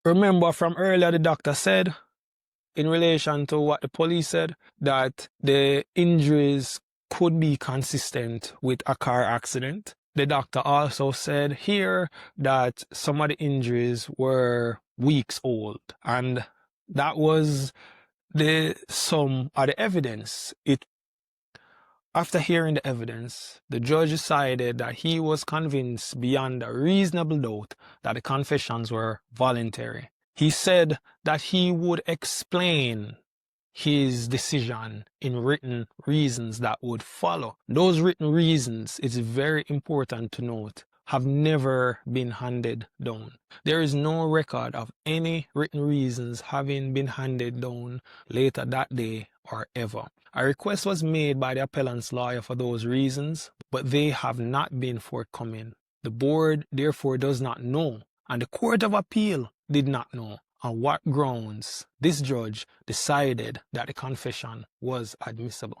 Remember from earlier the doctor said, in relation to what the police said, that the injuries could be consistent with a car accident. The doctor also said here that some of the injuries were weeks old, and that was the sum of the evidence. After hearing the evidence, the judge decided that he was convinced beyond a reasonable doubt that the confessions were voluntary. He said that he would explain his decision in written reasons that would follow. Those written reasons, it's very important to note, have never been handed down. There is no record of any written reasons having been handed down later that day or ever. A request was made by the appellant's lawyer for those reasons, but they have not been forthcoming. The board therefore does not know, and the Court of Appeal did not know on what grounds this judge decided that the confession was admissible.